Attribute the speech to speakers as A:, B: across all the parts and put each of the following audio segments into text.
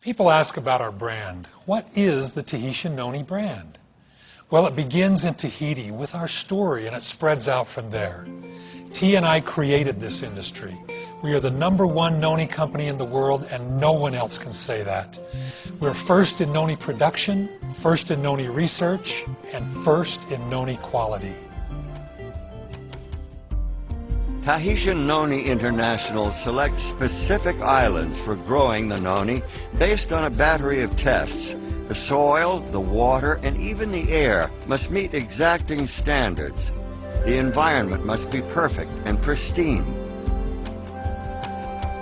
A: People ask about our brand. What is the Tahitian Noni brand? Well, it begins in Tahiti with our story, and it spreads out from there. T and I created this industry. We are the #1 Noni company in the world, and no one else can say that. We're first in Noni production, first in Noni research, and first in Noni quality.
B: Tahitian Noni International selects specific islands for growing the noni based on a battery of tests. The soil, the water, and even the air must meet exacting standards. The environment must be perfect and pristine.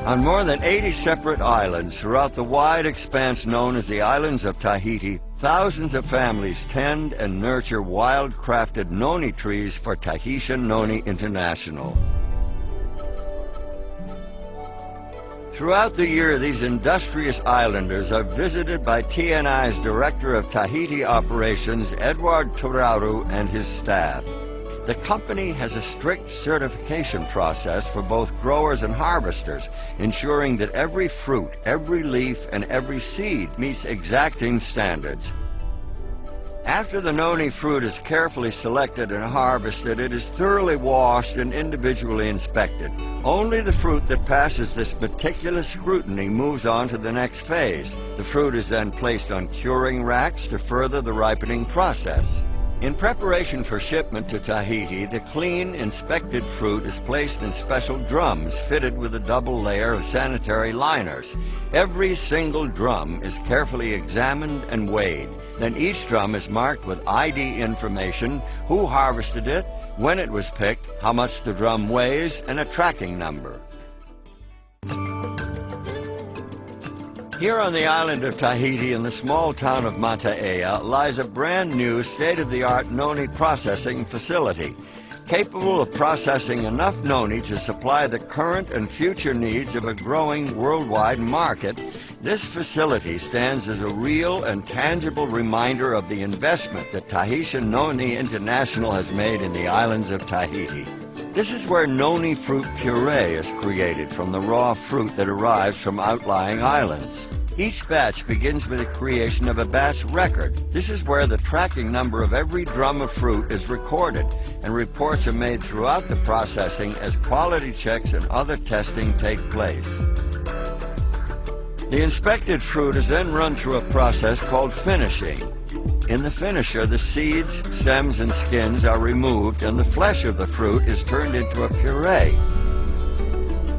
B: On more than 80 separate islands throughout the wide expanse known as the islands of Tahiti, thousands of families tend and nurture wild-crafted noni trees for Tahitian Noni International. Throughout the year, these industrious islanders are visited by TNI's Director of Tahiti Operations, Edward Turaru, and his staff. The company has a strict certification process for both growers and harvesters, ensuring that every fruit, every leaf, and every seed meets exacting standards. After the noni fruit is carefully selected and harvested, it is thoroughly washed and individually inspected. Only the fruit that passes this meticulous scrutiny moves on to the next phase. The fruit is then placed on curing racks to further the ripening process. In preparation for shipment to Tahiti, the clean, inspected fruit is placed in special drums fitted with a double layer of sanitary liners. Every single drum is carefully examined and weighed. Then each drum is marked with ID information, who harvested it, when it was picked, how much the drum weighs, and a tracking number. Here on the island of Tahiti in the small town of Lantai lies a brand new state-of-the-art noni processing facility, capable of processing enough noni to supply the current and future needs of a growing worldwide market. This facility stands as a real and tangible reminder of the investment that Tahitian Noni International has made in the islands of Tahiti. This is where noni fruit puree is created from the raw fruit that arrives from outlying islands. Each batch begins with the creation of a batch record. This is where the tracking number of every drum of fruit is recorded, and reports are made throughout the processing as quality checks and other testing take place. The inspected fruit is then run through a process called finishing. In the finisher, the seeds, stems, and skins are removed, and the flesh of the fruit is turned into a puree.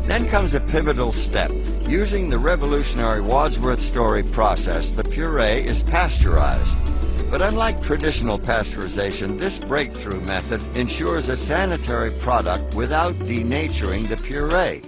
B: Then comes a pivotal step. Using the revolutionary Wadsworth Story process, the puree is pasteurized. But unlike traditional pasteurization, this breakthrough method ensures a sanitary product without denaturing the puree.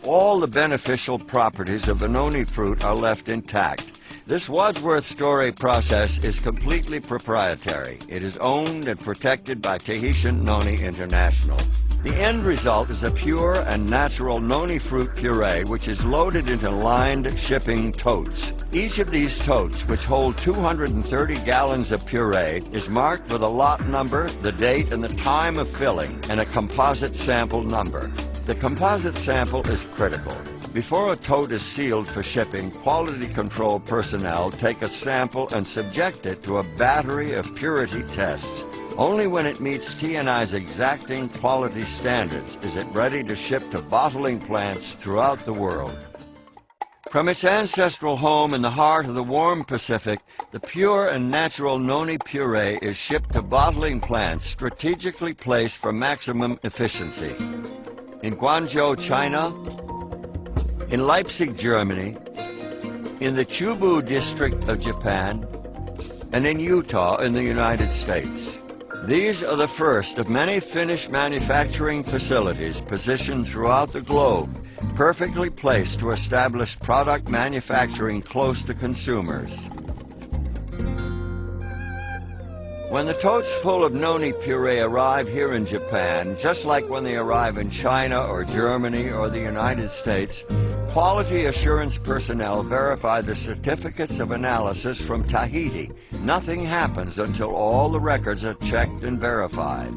B: All the beneficial properties of the noni fruit are left intact. This Wadsworth Story process is completely proprietary. It is owned and protected by Tahitian Noni International. The end result is a pure and natural noni fruit puree, which is loaded into lined shipping totes. Each of these totes, which hold 230 gallons of puree, is marked with a lot number, the date, and the time of filling, and a composite sample number. The composite sample is critical. Before a tote is sealed for shipping, quality control personnel take a sample and subject it to a battery of purity tests. Only when it meets T&I's exacting quality standards is it ready to ship to bottling plants throughout the world. From its ancestral home in the heart of the warm Pacific, the pure and natural noni puree is shipped to bottling plants strategically placed for maximum efficiency. In Guangzhou, China, in Leipzig, Germany, in the Chubu district of Japan, and in Utah in the United States. These are the first of many finished manufacturing facilities positioned throughout the globe, perfectly placed to establish product manufacturing close to consumers. When the totes full of noni puree arrive here in Japan, just like when they arrive in China or Germany or the United States, quality assurance personnel verify the certificates of analysis from Tahiti. Nothing happens until all the records are checked and verified.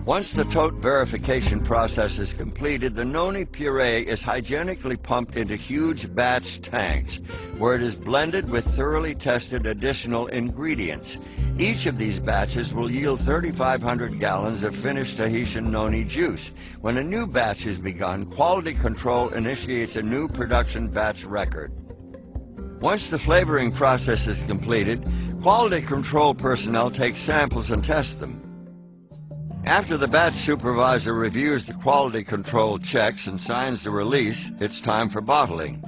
B: Once the tote verification process is completed, the noni puree is hygienically pumped into huge batch tanks, where it is blended with thoroughly tested additional ingredients. Each of these batches will yield 3,500 gallons of finished Tahitian noni juice. When a new batch is begun, quality control initiates a new production batch record. Once the flavoring process is completed, quality control personnel take samples and test them. After the batch supervisor reviews the quality control checks and signs the release, it's time for bottling.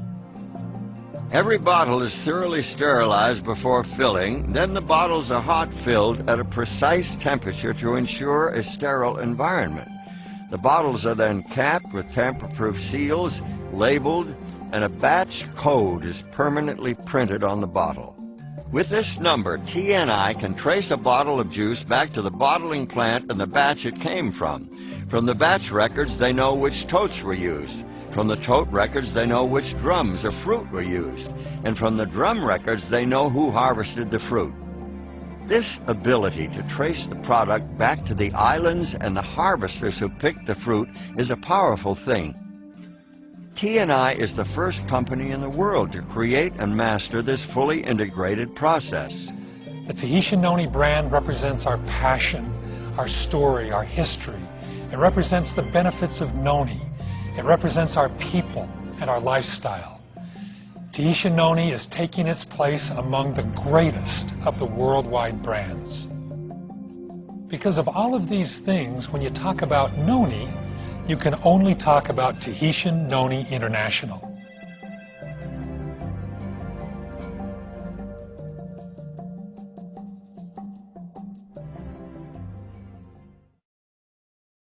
B: Every bottle is thoroughly sterilized before filling, then the bottles are hot filled at a precise temperature to ensure a sterile environment. The bottles are then capped with tamper-proof seals, labeled, and a batch code is permanently printed on the bottle. With this number, TNI can trace a bottle of juice back to the bottling plant and the batch it came from. From the batch records, they know which totes were used. From the tote records, they know which drums or fruit were used. And from the drum records, they know who harvested the fruit. This ability to trace the product back to the islands and the harvesters who picked the fruit is a powerful thing. TNI is the first company in the world to create and master this fully integrated process.
A: The Tahitian Noni brand represents our passion, our story, our history. It represents the benefits of Noni. It represents our people and our lifestyle. Tahitian Noni is taking its place among the greatest of the worldwide brands. Because of all of these things, when you talk about Noni, you can only talk about Tahitian Noni International.